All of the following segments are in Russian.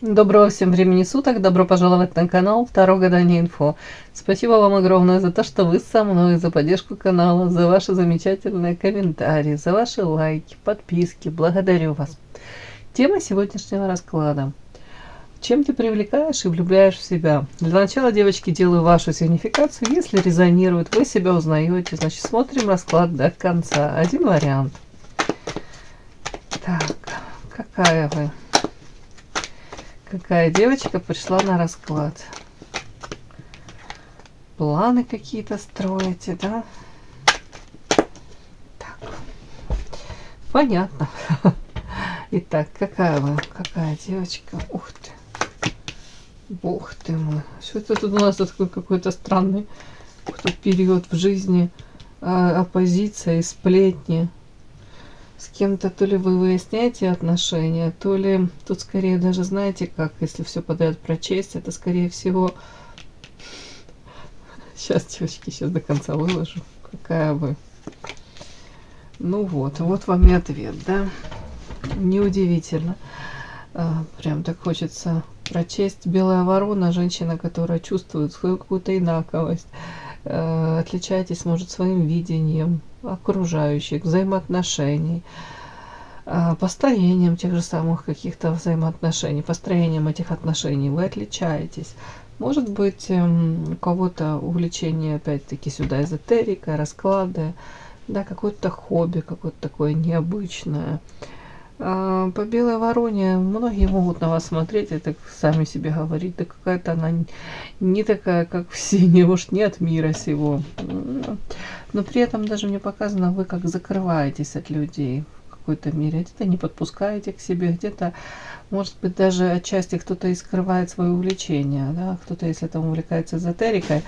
Доброго всем времени суток, добро пожаловать на канал Таро Гадание Инфо. Спасибо вам огромное за то, что вы со мной, за поддержку канала, за ваши замечательные комментарии, за ваши лайки, подписки. Благодарю вас. Тема сегодняшнего расклада. Чем ты привлекаешь и влюбляешь в себя? Для начала, девочки, делаю вашу сигнификацию. Если резонирует, вы себя узнаете, значит смотрим расклад до конца. Один вариант. Так, какая вы? Какая девочка пришла на расклад? Планы какие-то строите, да? Так. Понятно. Итак, какая вы? Какая девочка? Ух ты. Бог ты мой. Что это тут у нас такой какой-то странный период в жизни? Оппозиция и сплетни. С кем-то то ли вы выясняете отношения, то ли тут скорее даже знаете как, если все подряд прочесть, это скорее всего... Сейчас, девочки, сейчас до конца выложу. Какая вы. Ну вот вам и ответ, да? Неудивительно. Прям так хочется прочесть. Белая ворона, женщина, которая чувствует свою какую-то инаковость. Отличаетесь, может, своим видением окружающих, взаимоотношений, построением тех же самых каких-то взаимоотношений, построением этих отношений вы отличаетесь. Может быть, у кого-то увлечение, опять-таки, сюда эзотерика, расклады, да, какое-то хобби, какое-то такое необычное. По белой вороне многие могут на вас смотреть и так сами себе говорить, да какая-то она не такая, как все, не, может, не от мира сего. Но при этом даже мне показано, вы как закрываетесь от людей в какой-то мере. Где-то не подпускаете к себе, где-то, может быть, даже отчасти кто-то и скрывает свое увлечение, да, кто-то, если там увлекается эзотерикой,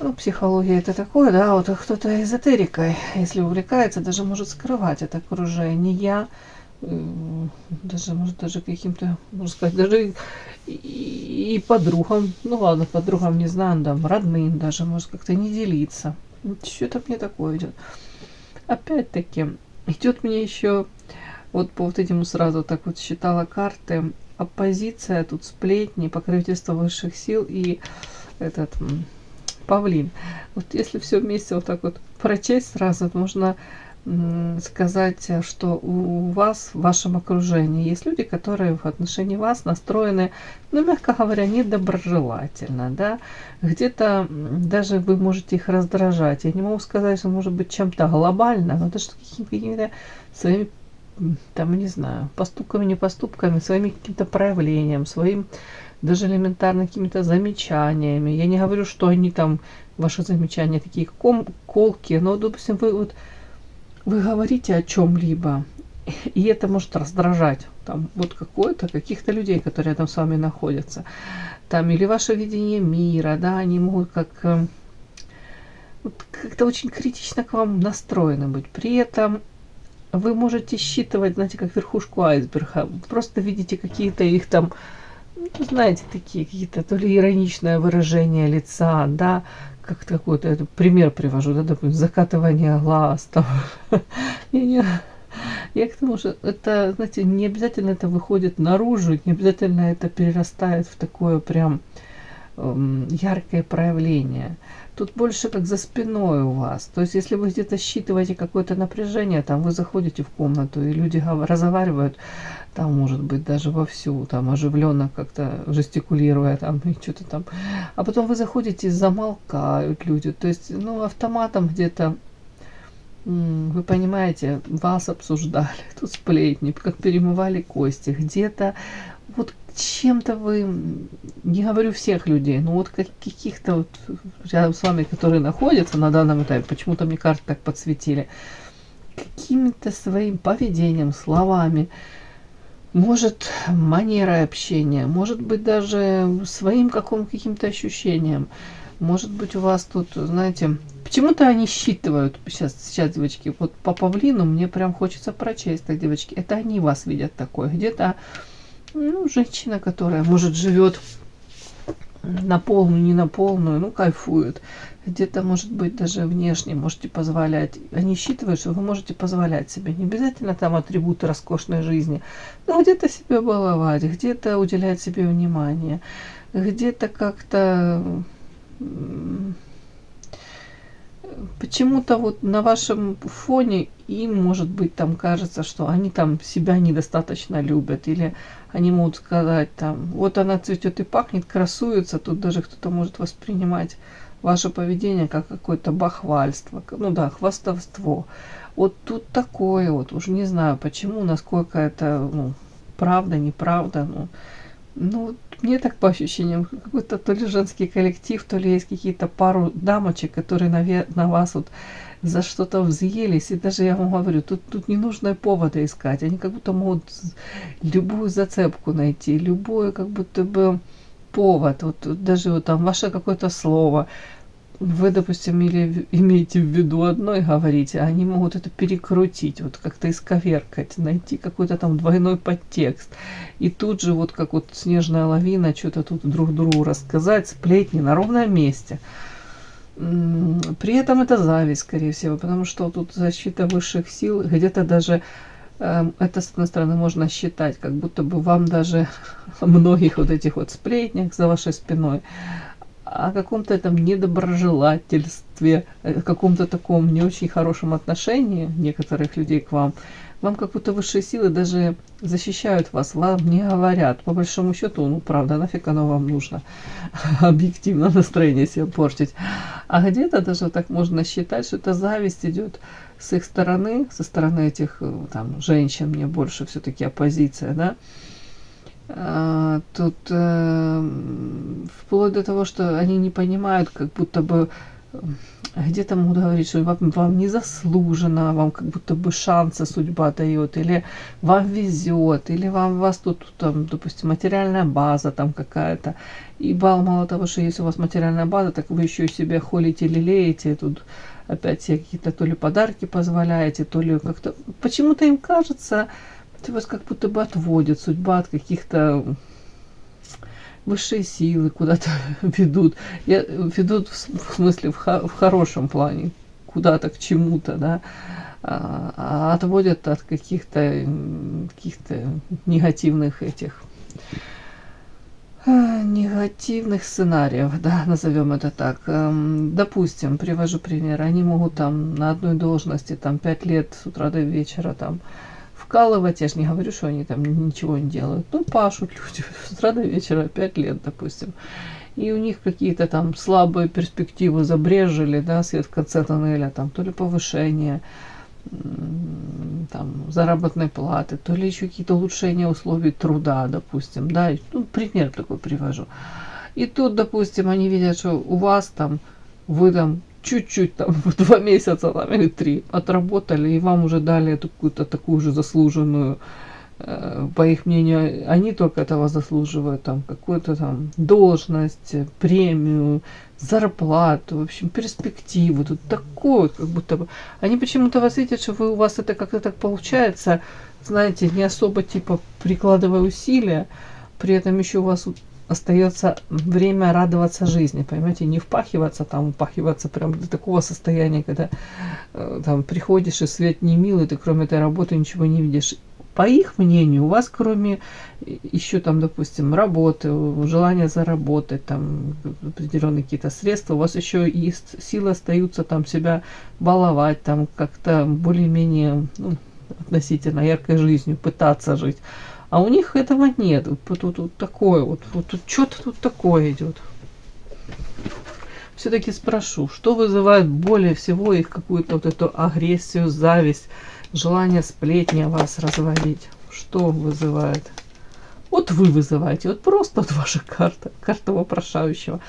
ну, психология это такое, да, вот кто-то эзотерикой, если увлекается, даже может скрывать это окружение, даже, может, даже каким-то, можно сказать, даже и подругам, ну ладно, подругам не знаю, там, родным даже, может, как-то не делиться. Что-то мне такое идет. Опять-таки, идет мне еще, вот по вот этому сразу так вот считала карты, оппозиция, тут сплетни, покровительство высших сил и этот... павлин. Вот если все вместе вот так вот прочесть сразу, можно сказать, что у вас в вашем окружении есть люди, которые в отношении вас настроены, ну, мягко говоря, недоброжелательно, да, где-то даже вы можете их раздражать. Я не могу сказать, что может быть чем-то глобально, но даже какими-то своими, там, не знаю, поступками, не поступками, своими каким-то проявлением, своим даже элементарно какими-то замечаниями. Я не говорю, что они там, ваши замечания такие колкие, но, допустим, вы говорите о чем-либо, и это может раздражать там вот каких-то людей, которые рядом с вами находятся. Там, или ваше видение мира, да, они могут как-то очень критично к вам настроены быть. При этом вы можете считывать, знаете, как верхушку айсберга. Просто видите какие-то их там, ну, знаете, такие какие-то то ли ироничное выражение лица, да, как какой-то пример привожу, да, допустим, закатывание глаз, там. Я к тому, что это, знаете, не обязательно это выходит наружу, не обязательно это перерастает в такое прям яркое проявление. Тут больше как за спиной у вас. То есть, если вы где-то считываете какое-то напряжение, там вы заходите в комнату, и люди разговаривают, там, может быть, даже вовсю, там, оживленно как-то жестикулируя, там, и что-то там. А потом вы заходите, замолкают люди. То есть, ну, автоматом где-то, вы понимаете, вас обсуждали, тут сплетни, как перемывали кости, где-то вот чем-то вы, не говорю всех людей, но вот каких-то вот рядом с вами, которые находятся на данном этапе, почему-то мне карты так подсветили, каким-то своим поведением, словами, может, манерой общения, может быть, даже своим каким-то ощущением. Может быть, у вас тут, знаете, почему-то они считывают, сейчас, девочки, вот по павлину мне прям хочется прочесть, так, девочки, это они вас видят такой, где-то, ну, женщина, которая, может, живет на полную, не на полную, ну, кайфуют. Где-то, может быть, даже внешне можете позволять. Они считывают, что вы можете позволять себе. Не обязательно там атрибуты роскошной жизни. Но где-то себя баловать, где-то уделять себе внимание, где-то как-то почему-то вот на вашем фоне им, может быть, там кажется, что они там себя недостаточно любят, или они могут сказать там, вот она цветет и пахнет, красуется, тут даже кто-то может воспринимать ваше поведение как какое-то бахвальство, ну да, хвастовство. Вот тут такое вот, уж не знаю почему, насколько это, ну, правда, неправда, ну, мне так по ощущениям, какой-то то ли женский коллектив, то ли есть какие-то пару дамочек, которые на вас вот за что-то взъелись. И даже я вам говорю, тут не нужно повода искать. Они как будто могут любую зацепку найти, любой как будто бы повод. Вот даже вот там ваше какое-то слово. Вы, допустим, или имеете в виду одно и говорите, а они могут это перекрутить, вот как-то исковеркать, найти какой-то там двойной подтекст. И тут же вот как вот снежная лавина что-то тут друг другу рассказать, сплетни на ровном месте. При этом это зависть, скорее всего, потому что тут защита высших сил, где-то даже это, с одной стороны, можно считать, как будто бы вам даже многих вот этих вот сплетнях за вашей спиной о каком-то этом недоброжелательстве, о каком-то таком не очень хорошем отношении некоторых людей к вам, вам как будто высшие силы даже защищают вас, вам не говорят. По большому счету, ну, правда, нафиг оно вам нужно объективно настроение себе портить. А где-то даже так можно считать, что это зависть идет с их стороны, со стороны этих там женщин, мне больше все-таки оппозиция, да. Тут вплоть до того, что они не понимают, как будто бы где-то могут говорить, что вам незаслуженно, вам как будто бы шансы судьба дает, или вам везет, или вас тут, там, допустим, материальная база там какая-то. И мало того, что если у вас материальная база, так вы еще и себя холите, лелеете, тут опять себе какие-то то ли подарки позволяете, то ли как-то... Почему-то им кажется... Вас как будто бы отводит судьба от каких-то высшие силы, куда-то ведут. Ведут в смысле в хорошем плане, куда-то к чему-то, да, а отводят от каких-то негативных негативных сценариев, да, назовем это так. Допустим, привожу пример, они могут там на одной должности там 5 лет с утра до вечера там вкалывать, я же не говорю, что они там ничего не делают. Ну, пашут люди с утра до вечера 5 лет, допустим. И у них какие-то там слабые перспективы забрежили, да, свет в конце тоннеля, там, то ли повышение там, заработной платы, то ли еще какие-то улучшения условий труда, допустим, да, ну, пример такой привожу. И тут, допустим, они видят, что у вас там, вы там чуть-чуть там 2 месяца там, или 3 отработали, и вам уже дали эту какую-то такую же заслуженную, по их мнению, они только этого заслуживают, там, какую-то там должность, премию, зарплату, в общем, перспективу, тут такое, как будто бы, они почему-то вас видят, что у вас это как-то так получается, знаете, не особо, типа, прикладывая усилия, при этом еще у вас остается время радоваться жизни, понимаете, не впахиваться там, упахиваться прям до такого состояния, когда там приходишь и свет не милый, ты кроме этой работы ничего не видишь. По их мнению, у вас кроме еще там, допустим, работы, желания заработать, там определенные какие-то средства, у вас еще и силы остаются там себя баловать, там как-то более-менее, ну, относительно яркой жизнью, пытаться жить. А у них этого нет. Тут такое вот тут что-то тут такое идет. Все-таки спрошу, что вызывает более всего их какую-то вот эту агрессию, зависть, желание сплетни о вас разводить? Что вызывает? Вот вы вызываете, вот просто вот ваша карта вопрошающего.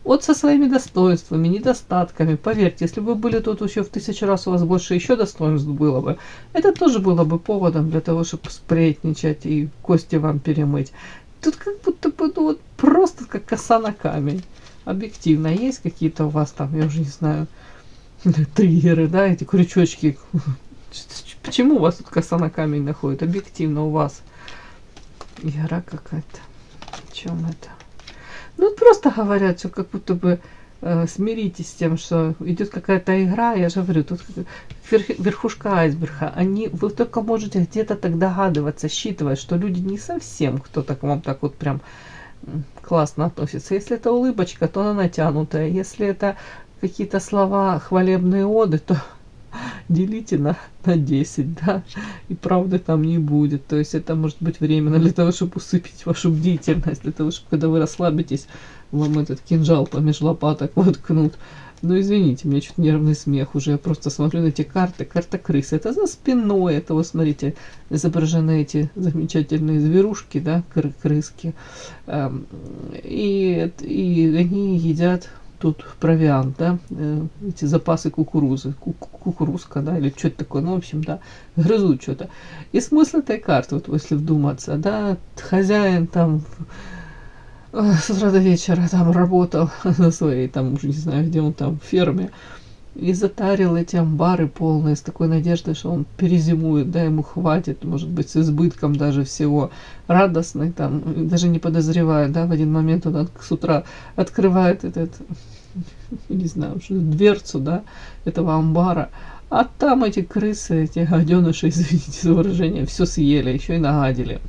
Вот со своими достоинствами, недостатками. Поверьте, если бы были тут еще в 1000 раз у вас больше еще достоинств было бы, это тоже было бы поводом для того, чтобы сплетничать и кости вам перемыть. Тут как будто бы ну, вот просто как коса на камень. Объективно есть какие-то у вас там, я уже не знаю, триггеры, да, эти крючочки. Почему у вас тут коса на камень находит? Объективно у вас. Игра какая-то. О чем это? Ну, вот просто говорят, что как будто бы смиритесь с тем, что идет какая-то игра, я же говорю, тут верхушка айсберга, вы только можете где-то так догадываться, считывать, что люди не совсем кто-то к вам так вот прям классно относится. Если это улыбочка, то она натянутая, если это какие-то слова, хвалебные оды, то делите на 10, да, и правды там не будет. То есть это может быть временно для того, чтобы усыпить вашу бдительность, для того, чтобы когда вы расслабитесь, вам этот кинжал помеж лопаток воткнут. Ну, извините, у меня чуть нервный смех уже. Я просто смотрю на эти карты. Карта крысы. Это за спиной. Это вот, смотрите, изображены эти замечательные зверушки, да, крыски. И они едят тут провиант, да, эти запасы кукурузы, кукурузка, да, или что-то такое, ну, в общем, да, грызут что-то. И смысл этой карты, вот если вдуматься, да, хозяин там с утра до вечера там работал на своей, там, уже не знаю, где он там, ферме, и затарил эти амбары полные с такой надеждой, что он перезимует, да, ему хватит, может быть, с избытком даже всего, радостный там, даже не подозревая, да, в один момент он с утра открывает не знаю, дверцу, да, этого амбара, а там эти крысы, эти гаденыши, извините за выражение, все съели, еще и нагадили.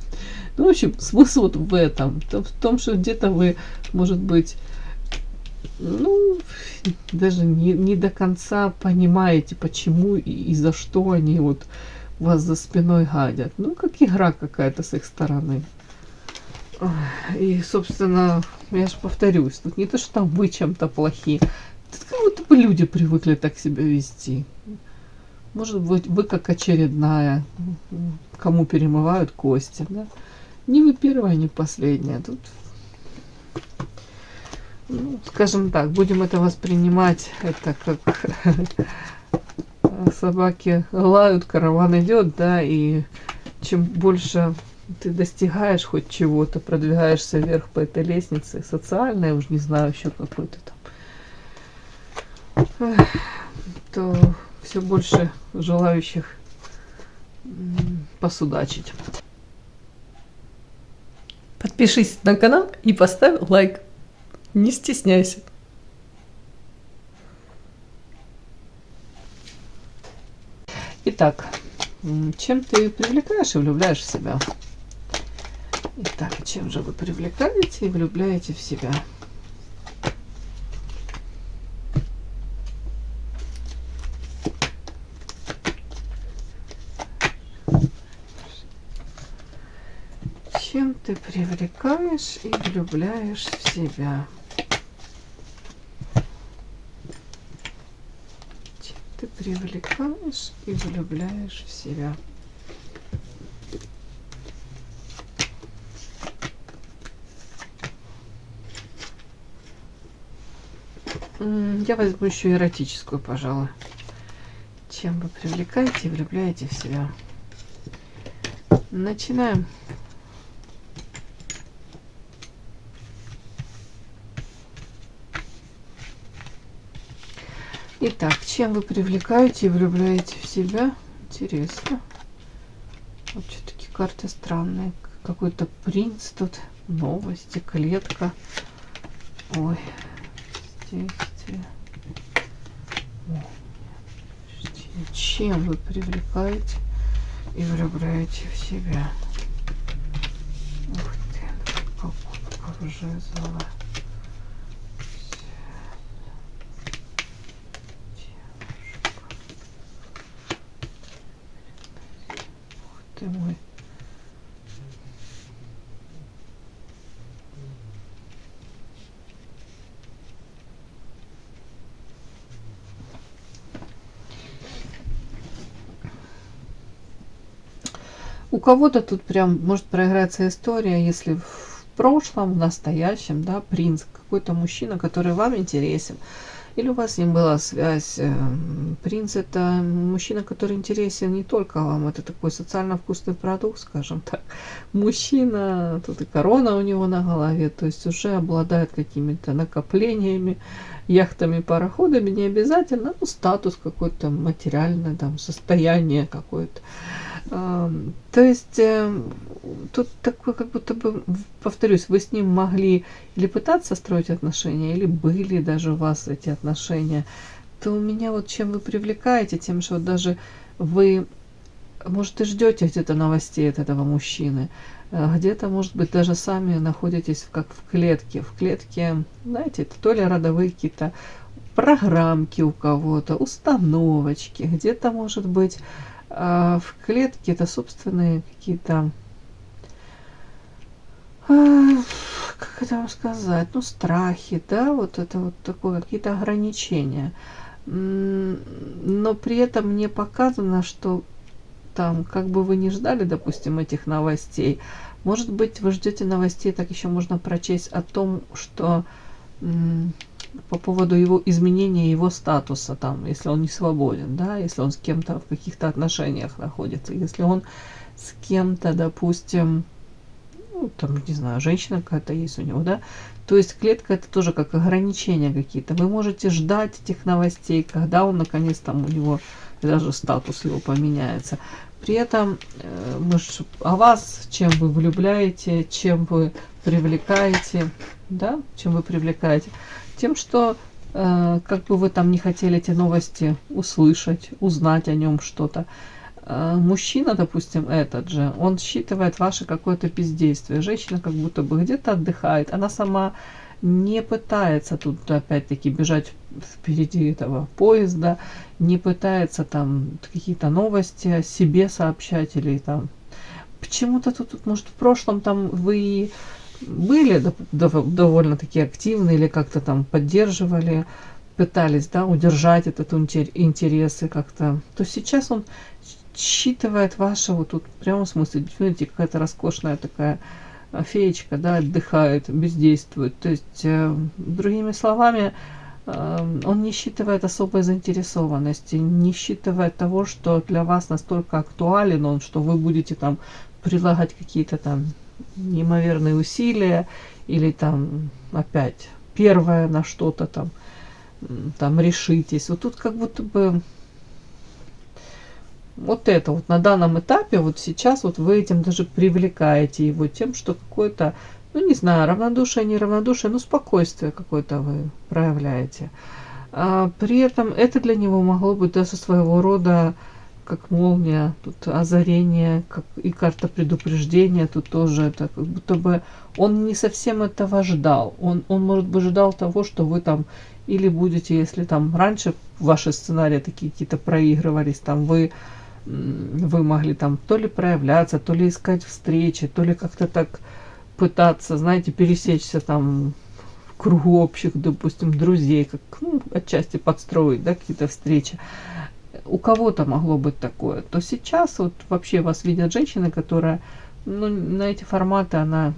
Ну, в общем, смысл вот в этом, в том, что где-то вы, может быть, ну, даже не до конца понимаете, почему и за что они вот вас за спиной гадят. Ну, как игра какая-то с их стороны. И, собственно, я же повторюсь, тут не то, что там вы чем-то плохие, тут как будто бы люди привыкли так себя вести. Может быть, вы как очередная, кому перемывают кости, да? Не вы первая, не последняя. Тут, ну, скажем так, будем это воспринимать, это как собаки лают, караван идет, да, и чем больше ты достигаешь хоть чего-то, продвигаешься вверх по этой лестнице, социальной, уж не знаю, еще какой-то там, то все больше желающих посудачить. Подпишись на канал и поставь лайк. Не стесняйся. Итак, чем ты привлекаешь и влюбляешь в себя? Итак, чем же вы привлекаете и влюбляете в себя? Чем ты привлекаешь и влюбляешь в себя? Чем ты привлекаешь и влюбляешь в себя? Я возьму еще эротическую, пожалуй. Чем вы привлекаете и влюбляете в себя? Начинаем. Итак, чем вы привлекаете и влюбляете в себя? Интересно. Вот все-таки карты странные. Какой-то принц тут. Новости, клетка. Ой. Здесь. Чем вы привлекаете и влюбляете в себя? Ух ты, покупка жезлова. Ух ты мой. У кого-то тут прям может проиграться история, если в прошлом, в настоящем, да, принц, какой-то мужчина, который вам интересен, или у вас с ним была связь. Принц — это мужчина, который интересен не только вам, это такой социально вкусный продукт, скажем так. Мужчина, тут и корона у него на голове, то есть уже обладает какими-то накоплениями, яхтами, пароходами, не обязательно, ну, статус какой-то материальный, там, состояние какое-то. То есть тут такой, как будто бы, повторюсь, вы с ним могли или пытаться строить отношения, или были даже у вас эти отношения, то у меня вот чем вы привлекаете, тем, что вот даже вы, может, и ждете где-то новостей от этого мужчины, где-то, может быть, даже сами находитесь как в клетке. В клетке, знаете, это то ли родовые какие-то программки у кого-то, установочки, где-то, может быть, в клетке это собственные какие-то, как это вам сказать, ну, страхи, да, вот это вот такое, какие-то ограничения. Но при этом не показано, что там, как бы вы ни ждали, допустим, этих новостей, может быть, вы ждете новостей, так еще можно прочесть о том, что по поводу его изменения его статуса, там, если он не свободен, да, если он с кем-то в каких-то отношениях находится, если он с кем-то, допустим, ну, там, не знаю, женщина какая-то есть у него, да, то есть клетка это тоже как ограничения какие-то. Вы можете ждать этих новостей, когда он наконец там у него даже статус его поменяется. При этом мы ж о вас, чем вы влюбляете, чем вы привлекаете, да, чем вы привлекаете, тем, что как бы вы там не хотели эти новости услышать, узнать о нем что-то, мужчина, допустим, этот же, он считывает ваше какое-то бездействие. Женщина как будто бы где-то отдыхает, она сама не пытается тут опять-таки бежать впереди этого поезда, не пытается там какие-то новости о себе сообщать или там почему-то тут, может, в прошлом там вы были довольно-таки активны или как-то там поддерживали, пытались, да, удержать этот интерес и как-то, то сейчас он считывает ваше, вот тут в прямом смысле, видите, какая-то роскошная такая феечка, да, отдыхает, бездействует. То есть, другими словами, он не считывает особой заинтересованности, не считывает того, что для вас настолько актуален он, что вы будете там прилагать какие-то там неимоверные усилия или там опять первое на что-то там решитесь. Вот тут как будто бы вот это вот на данном этапе, вот сейчас вот вы этим даже привлекаете его тем, что какое-то, ну не знаю, равнодушие, не равнодушие, но спокойствие какое-то вы проявляете. При этом это для него могло быть даже своего рода как молния, тут озарение, как и карта предупреждения, тут тоже это как будто бы он не совсем этого ждал. Он может быть, ждал того, что вы там или будете, если там раньше ваши сценарии такие какие-то проигрывались, там вы могли там то ли проявляться, то ли искать встречи, то ли как-то так пытаться, знаете, пересечься там в кругу общих, допустим, друзей, как, ну, отчасти подстроить, да, какие-то встречи. У кого-то могло быть такое. То сейчас вот вообще вас видят женщины, которая, ну, на эти форматы она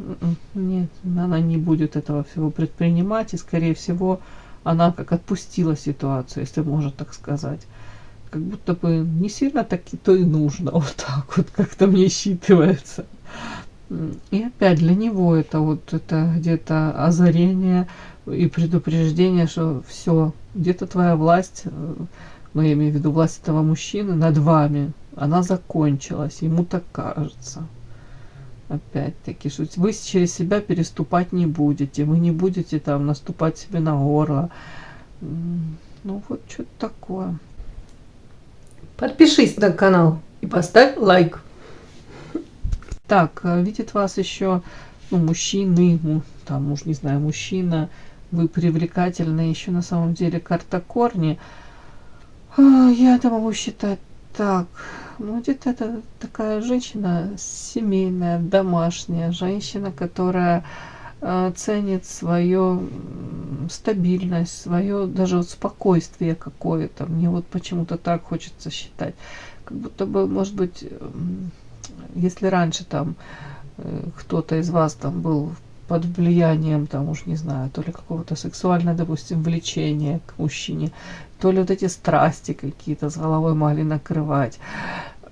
не будет этого всего предпринимать, и, скорее всего, она как отпустила ситуацию, если можно так сказать. Как будто бы не сильно так и то и нужно, вот так вот как-то мне считывается. И опять для него это вот это где-то озарение и предупреждение, что все, где-то твоя власть, ну я имею в виду власть этого мужчины над вами, она закончилась, ему так кажется. Опять-таки, что вы через себя переступать не будете, вы не будете там наступать себе на горло. Ну вот что-то такое. Подпишись на канал и поставь лайк. Так, видит вас еще, ну, мужчины, там, уж не знаю, мужчина, вы привлекательны, еще на самом деле карта корни. Я это могу считать так, ну, где-то это такая женщина семейная, домашняя, женщина, которая ценит свою стабильность, свое даже вот спокойствие какое-то. Мне вот почему-то так хочется считать. Как будто бы, может быть, если раньше там кто-то из вас там был под влиянием, там уж не знаю, то ли какого-то сексуального, допустим, влечения к мужчине, то ли вот эти страсти какие-то с головой могли накрывать,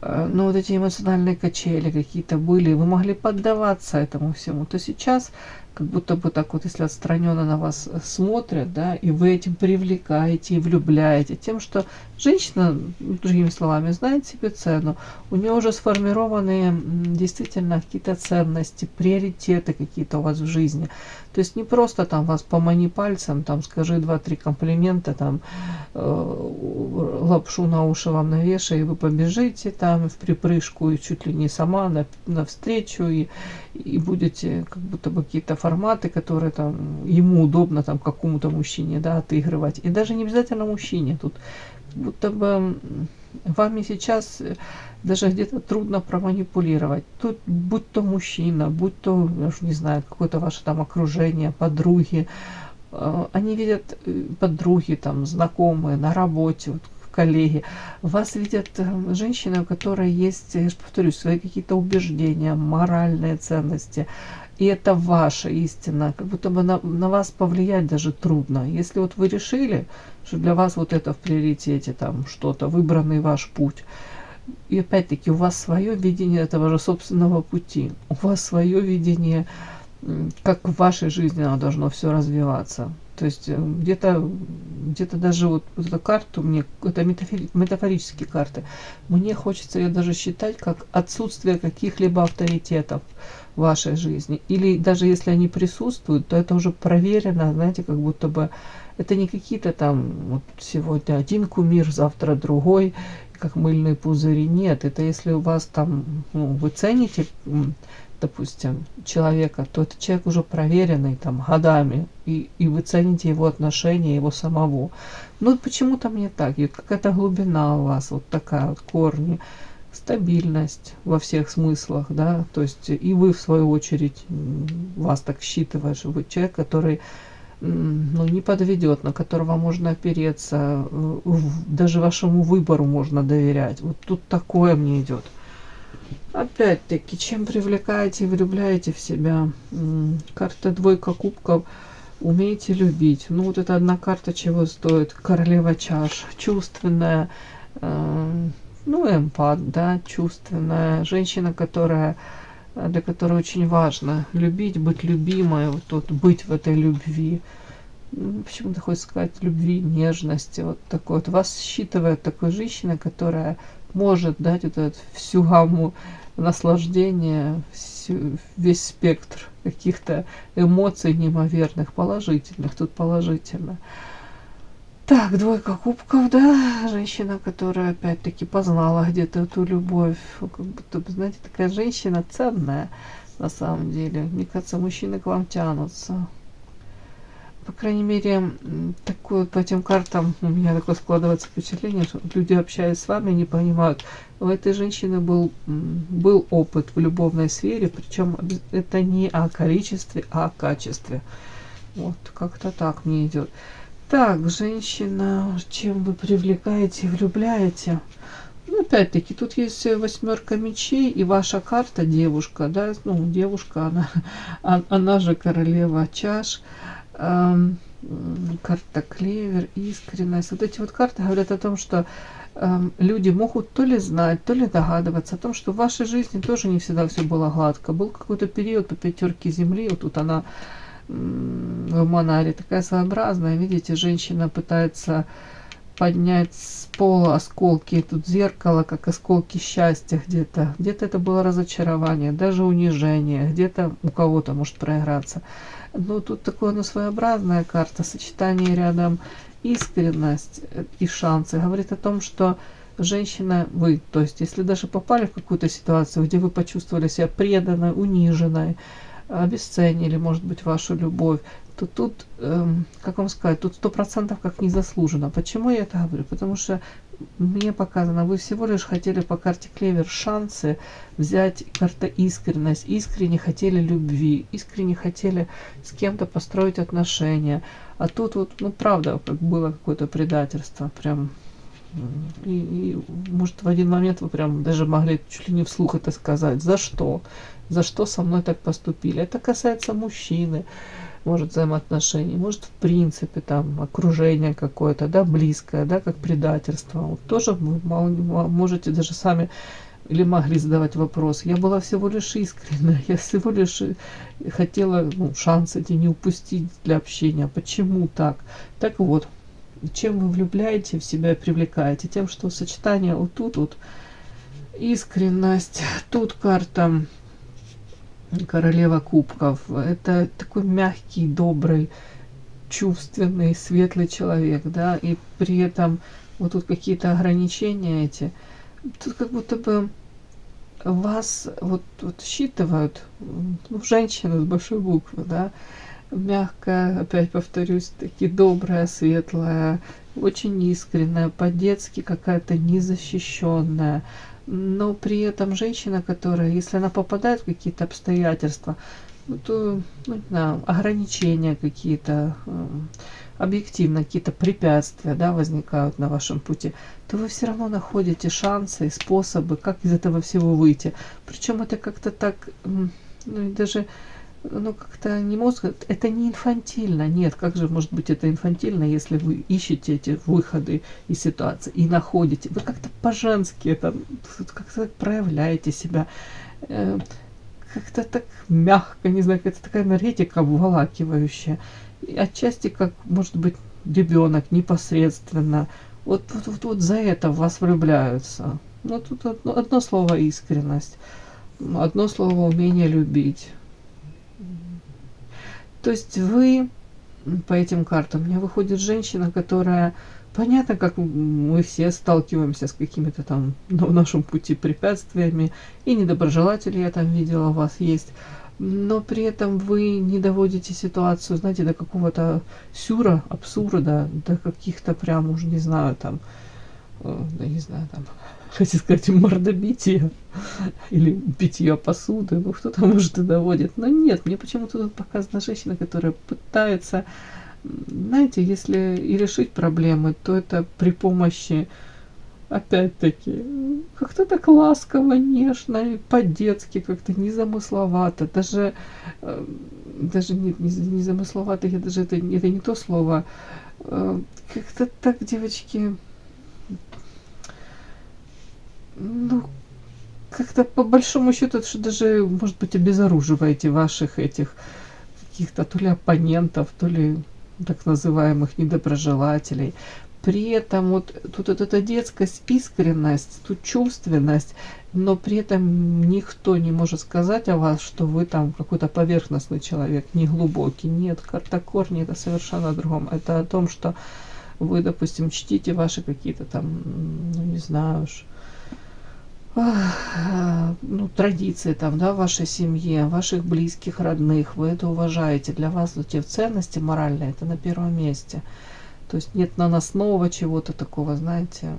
ну вот эти эмоциональные качели какие-то были, вы могли поддаваться этому всему, то сейчас как будто бы так вот, если отстраненно на вас смотрят, да, и вы этим привлекаете и влюбляете, тем, что женщина, другими словами, знает себе цену, у нее уже сформированы действительно какие-то ценности, приоритеты какие-то у вас в жизни. То есть не просто там вас помани пальцем, там скажи 2-3 комплимента, там лапшу на уши вам навешай, и вы побежите там в припрыжку, и чуть ли не сама навстречу, и будете как будто бы какие-то форматы, которые там ему удобно там какому-то мужчине, да, отыгрывать. И даже не обязательно мужчине, тут как будто бы вами сейчас даже где-то трудно проманипулировать. Тут будь то мужчина, будь то, я уж не знаю, какое-то ваше там окружение, подруги, они видят подруги, там, знакомые, на работе, вот, коллеги. Вас видят женщины, у которой есть, я же повторюсь, свои какие-то убеждения, моральные ценности. И это ваша истина. Как будто бы на вас повлиять даже трудно. Если вот вы решили, что для вас вот это в приоритете, там что-то, выбранный ваш путь, и опять-таки у вас свое видение этого же собственного пути, у вас свое видение, как в вашей жизни оно должно все развиваться. То есть где-то даже вот эту карту мне, это метафорические карты, мне хочется ее даже считать как отсутствие каких-либо авторитетов в вашей жизни. Или даже если они присутствуют, то это уже проверено, знаете, как будто бы это не какие-то там вот сегодня один кумир, завтра другой, как мыльные пузыри. Нет, это если у вас там, вы цените, допустим, человека, то этот человек уже проверенный там годами, и вы цените его отношения, его самого. Ну, почему-то мне так, и какая-то глубина у вас, вот такая вот корни, стабильность во всех смыслах, да, то есть и вы, в свою очередь, вас так считываешь, вы человек, который не подведет, на которого можно опереться, даже вашему выбору можно доверять. Вот тут такое мне идет. Опять-таки, чем привлекаете и влюбляете в себя? Карта двойка кубков. Умеете любить. Ну, вот это одна карта чего стоит. Королева чаш. Чувственная, эмпат, да, чувственная. Женщина, для которой очень важно любить, быть любимой, вот тут быть в этой любви. Почему-то хочется сказать любви, нежности. Вот такой вот. Вас считывает такой женщина, которая может дать вот эту всю гамму наслаждения, весь спектр каких-то эмоций неимоверных, положительных. Тут положительно. Так, двойка кубков, да, женщина, которая опять-таки познала где-то эту любовь. Как будто, знаете, такая женщина ценная на самом деле. Мне кажется, мужчины к вам тянутся. По крайней мере, такое по этим картам у меня такое складывается впечатление, что люди, общаясь с вами, не понимают, у этой женщины был опыт в любовной сфере, причем это не о количестве, а о качестве. Вот, как-то так мне идет. Так, женщина, чем вы привлекаете, влюбляете? Ну, опять-таки, тут есть 8 мечей, и ваша карта девушка, да, девушка, она же королева чаш. Карта клевер, искренность. Вот эти вот карты говорят о том, что люди могут то ли знать, то ли догадываться о том, что в вашей жизни тоже не всегда все было гладко. Был какой-то период по 5 земли, вот тут она в Монаре такая своеобразная. Видите, женщина пытается поднять с пола осколки, тут зеркало, как осколки счастья где-то. Где-то это было разочарование, даже унижение, где-то у кого-то может проиграться. Но тут такое, своеобразная карта, сочетание рядом искренность и шансы. Говорит о том, что женщина, вы, то есть если даже попали в какую-то ситуацию, где вы почувствовали себя преданной, униженной, обесценили, может быть, вашу любовь, то тут, как вам сказать, тут 100% как незаслуженно. Почему я это говорю? Потому что мне показано, вы всего лишь хотели по карте клевер шансы взять, карта искренность, искренне хотели любви, искренне хотели с кем-то построить отношения. А тут вот, правда, как было какое-то предательство, прям. И может в один момент вы прям даже могли чуть ли не вслух это сказать. За что? За что со мной так поступили? Это касается мужчины, может, взаимоотношений, может, в принципе, там, окружение какое-то, да, близкое, да, как предательство. Вот тоже вы можете даже сами или могли задавать вопрос. Я была всего лишь искренна, я всего лишь хотела шанс эти не упустить для общения. Почему так? Так вот, чем вы влюбляете в себя и привлекаете? Тем, что сочетание вот тут вот искренность, тут карта королева кубков. Это такой мягкий, добрый, чувственный, светлый человек, да, и при этом вот тут какие-то ограничения эти. Тут как будто бы вас вот считывают, женщину с большой буквы, да, мягкая, опять повторюсь, таки добрая, светлая, очень искренняя, по-детски какая-то незащищенная, но при этом женщина, которая, если она попадает в какие-то обстоятельства, то, не знаю, ограничения какие-то, объективно какие-то препятствия, да, возникают на вашем пути, то вы все равно находите шансы и способы, как из этого всего выйти. Причем это как-то так, даже, как-то не мозг, это не инфантильно. Нет, как же может быть это инфантильно, если вы ищете эти выходы из ситуации и находите. Вы как-то по-женски это, как-то так проявляете себя, как-то так мягко, не знаю, это такая энергетика обволакивающая. И отчасти, как, может быть, ребенок непосредственно. Вот за это в вас влюбляются. Ну, тут одно слово искренность, одно слово умение любить. То есть вы по этим картам, у меня выходит женщина, которая, понятно, как мы все сталкиваемся с какими-то там в нашем пути препятствиями, и недоброжелатели я там видела у вас есть, но при этом вы не доводите ситуацию, знаете, до какого-то сюра, абсурда, до каких-то прям, уже не знаю, там, не знаю, там, хотел сказать, мордобития или битья посуды, кто-то, может, и доводит, но нет, мне почему-то тут показана женщина, которая пытается, знаете, если и решить проблемы, то это при помощи, опять-таки, как-то так ласково, нежно, и по-детски, как-то незамысловато, даже не замысловато, это не то слово, как-то так, девочки, как-то по большому счету, что даже, может быть, обезоруживаете ваших этих каких-то то ли оппонентов, то ли так называемых недоброжелателей. При этом вот тут вот эта детскость, искренность, тут чувственность, но при этом никто не может сказать о вас, что вы там какой-то поверхностный человек, не глубокий. Нет, карта корни это совершенно о другом. Это о том, что вы, допустим, чтите ваши какие-то там, не знаю уж, традиции там, да, в вашей семье, ваших близких, родных, вы это уважаете. Для вас эти ценности моральные, это на первом месте. То есть нет наносного чего-то такого, знаете,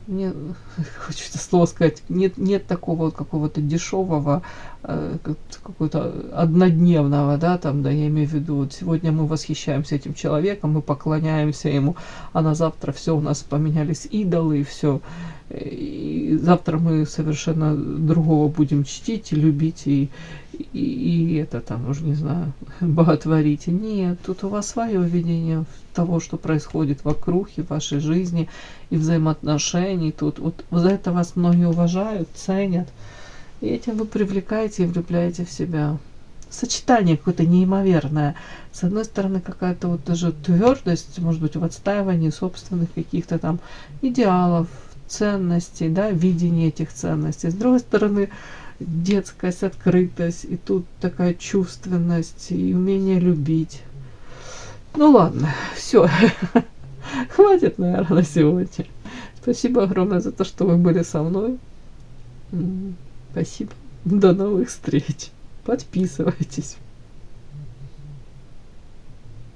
не хочу это слово сказать, нет такого вот какого-то дешевого, какого-то однодневного, да, там, да, я имею в виду, вот сегодня мы восхищаемся этим человеком, мы поклоняемся ему, а на завтра все, у нас поменялись идолы и все. И завтра мы совершенно другого будем чтить и любить, и это там, уже не знаю, боготворить. Нет, тут у вас свое видение того, что происходит вокруг и в вашей жизни, и взаимоотношений. Тут вот за это вас многие уважают, ценят. И этим вы привлекаете и влюбляете в себя. Сочетание какое-то неимоверное. С одной стороны, какая-то вот даже твердость, может быть, в отстаивании собственных каких-то там идеалов, ценностей, да, видение этих ценностей. С другой стороны, детскость, открытость, и тут такая чувственность, и умение любить. Ну ладно, все. Хватит, наверное, на сегодня. Спасибо огромное за то, что вы были со мной. Спасибо. До новых встреч. Подписывайтесь.